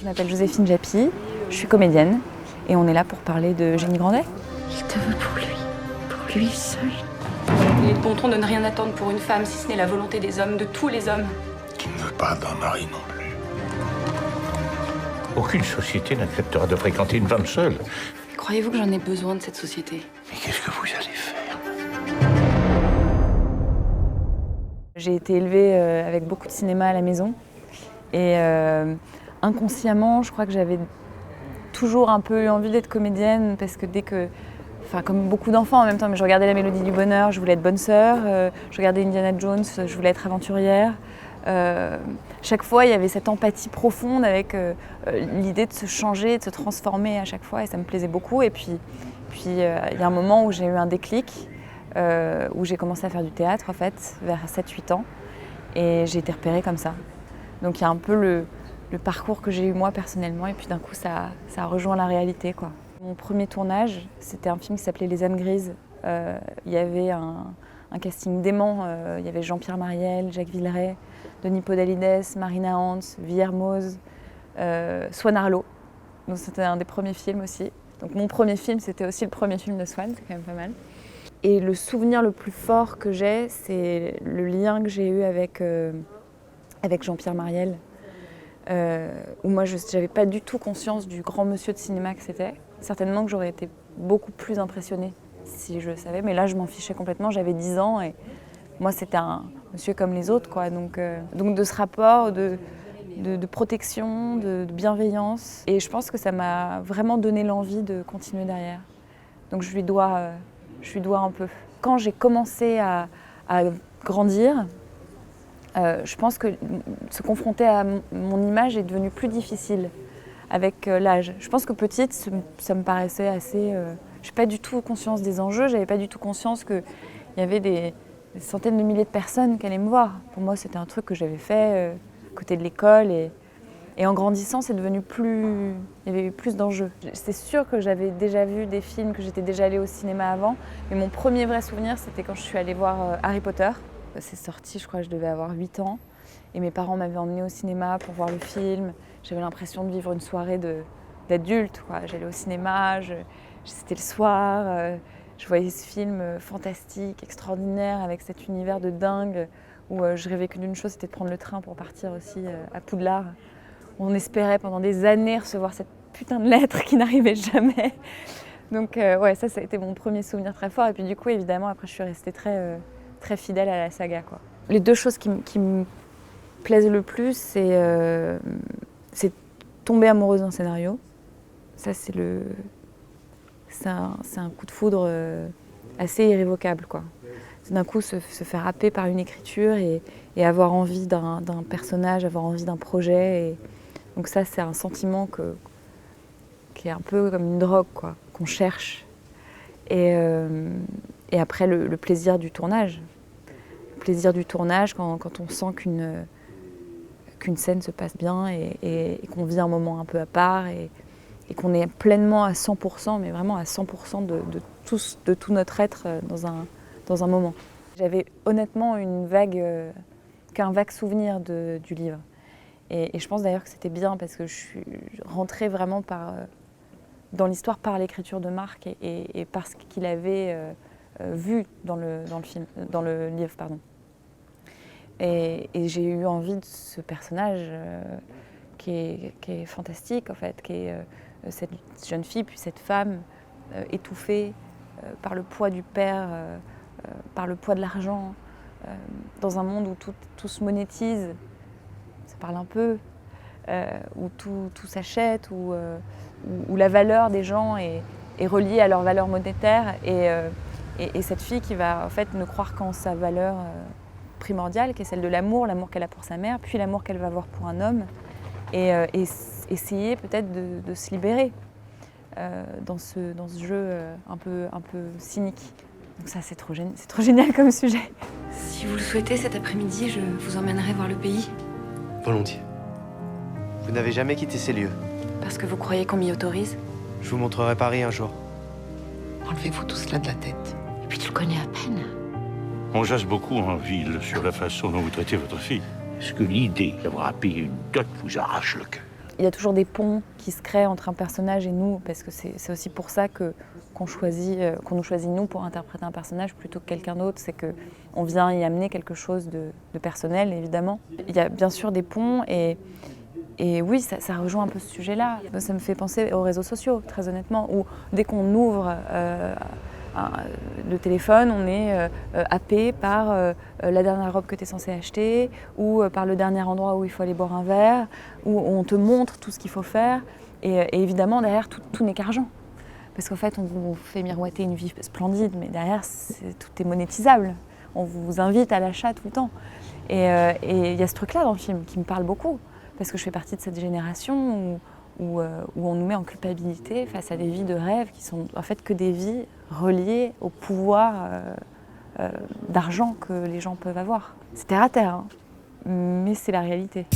m'appelle Joséphine Japy, je suis comédienne et on est là pour parler de Jenny Grandet. Il te veut pour lui seul. Il est de bon ton de ne rien attendre pour une femme si ce n'est la volonté des hommes, de tous les hommes. Qui ne veut pas d'un mari non plus. Aucune société n'acceptera de fréquenter une femme seule. Croyez-vous que j'en ai besoin de cette société? Mais qu'est-ce que vous allez faire? J'ai été élevée avec beaucoup de cinéma à la maison et inconsciemment, je crois que j'avais toujours un peu eu envie d'être comédienne parce que comme beaucoup d'enfants en même temps, mais je regardais La Mélodie du Bonheur, je voulais être bonne sœur, je regardais Indiana Jones, je voulais être aventurière. Chaque fois, il y avait cette empathie profonde avec l'idée de se changer, de se transformer à chaque fois et ça me plaisait beaucoup. Et puis il y a un moment où j'ai eu un déclic, où j'ai commencé à faire du théâtre en fait, vers 7-8 ans et j'ai été repérée comme ça. Donc il y a un peu le parcours que j'ai eu moi personnellement et puis d'un coup ça a rejoint la réalité, quoi. Mon premier tournage, c'était un film qui s'appelait Les âmes grises. Il y avait un casting dément, il y avait Jean-Pierre Mariel, Jacques Villeray, Denis Podalides, Marina Hans, Villermoz, Swan Arlo. Donc c'était un des premiers films aussi. Donc mon premier film, c'était aussi le premier film de Swan, c'est quand même pas mal. Et le souvenir le plus fort que j'ai, c'est le lien que j'ai eu avec Jean-Pierre Mariel, où moi je n'avais pas du tout conscience du grand monsieur de cinéma que c'était. Certainement que j'aurais été beaucoup plus impressionnée si je le savais, mais là je m'en fichais complètement, j'avais 10 ans et moi c'était un monsieur comme les autres, quoi. Donc de ce rapport de protection, de bienveillance, et je pense que ça m'a vraiment donné l'envie de continuer derrière. Donc je lui dois un peu. Quand j'ai commencé à grandir, je pense que se confronter à mon image est devenu plus difficile avec l'âge. Je pense que petite, ça me paraissait assez... je n'avais pas du tout conscience des enjeux, je n'avais pas du tout conscience qu'il y avait des centaines de milliers de personnes qui allaient me voir. Pour moi, c'était un truc que j'avais fait à côté de l'école. Et en grandissant, c'est devenu plus... Il y avait eu plus d'enjeux. C'est sûr que j'avais déjà vu des films, que j'étais déjà allée au cinéma avant. Mais mon premier vrai souvenir, c'était quand je suis allée voir Harry Potter. C'est sorti, je crois que je devais avoir 8 ans. Et mes parents m'avaient emmenée au cinéma pour voir le film. J'avais l'impression de vivre une soirée d'adulte, quoi. J'allais au cinéma, c'était le soir. Je voyais ce film fantastique, extraordinaire, avec cet univers de dingue, où je rêvais que d'une chose, c'était de prendre le train pour partir aussi à Poudlard. On espérait pendant des années recevoir cette putain de lettre qui n'arrivait jamais. Donc ouais, ça a été mon premier souvenir très fort. Et puis du coup, évidemment, après, je suis restée très fidèle à la saga, quoi. Les deux choses qui me plaisent le plus, c'est tomber amoureuse d'un scénario. Ça, c'est un coup de foudre assez irrévocable, quoi. C'est d'un coup se faire happer par une écriture et avoir envie d'un personnage, avoir envie d'un projet. Donc ça, c'est un sentiment qui est un peu comme une drogue, quoi, qu'on cherche. Et après, le plaisir du tournage. Le plaisir du tournage quand on sent qu'une scène se passe bien et qu'on vit un moment un peu à part et qu'on est pleinement à 100%, mais vraiment à 100% de tout notre être dans un moment. J'avais honnêtement qu'un vague souvenir du livre. Et je pense d'ailleurs que c'était bien parce que je suis rentrée vraiment dans l'histoire par l'écriture de Marc et par ce qu'il avait vu dans le livre, pardon. Et j'ai eu envie de ce personnage qui est fantastique en fait, qui est cette jeune fille puis cette femme étouffée par le poids du père, par le poids de l'argent, dans un monde où tout se monétise, ça parle un peu, où tout s'achète, où la valeur des gens est reliée à leur valeur monétaire et cette fille qui va en fait ne croire qu'en sa valeur primordiale, qui est celle de l'amour qu'elle a pour sa mère, puis l'amour qu'elle va avoir pour un homme, et essayer peut-être de se libérer dans ce jeu un peu cynique. Donc ça, c'est trop génial comme sujet. Si vous le souhaitez, cet après-midi, je vous emmènerai voir le pays. Volontiers. Vous n'avez jamais quitté ces lieux? Parce que vous croyez qu'on m'y autorise? Je vous montrerai Paris un jour. Enlevez-vous tout cela de la tête. Et puis tu le connais à peine. On jase beaucoup en ville sur la façon dont vous traitez votre fille. Est-ce que l'idée d'avoir à payer une dot vous arrache le cœur? Il y a toujours des ponts qui se créent entre un personnage et nous, parce que c'est aussi pour ça qu'on nous choisit nous pour interpréter un personnage plutôt que quelqu'un d'autre. C'est qu'on vient y amener quelque chose de personnel, évidemment. Il y a bien sûr des ponts et oui, ça rejoint un peu ce sujet-là. Ça me fait penser aux réseaux sociaux, très honnêtement, où dès qu'on ouvre le téléphone, on est happé par la dernière robe que tu es censé acheter ou par le dernier endroit où il faut aller boire un verre, où on te montre tout ce qu'il faut faire. Et évidemment, derrière, tout n'est qu'argent. Parce qu'en fait, on vous fait miroiter une vie splendide, mais derrière, tout est monétisable. On vous invite à l'achat tout le temps. Et il y a ce truc-là dans le film qui me parle beaucoup, parce que je fais partie de cette génération où on nous met en culpabilité face à des vies de rêve qui sont en fait que des vies reliées au pouvoir d'argent que les gens peuvent avoir. C'est terre à terre, hein, mais c'est la réalité.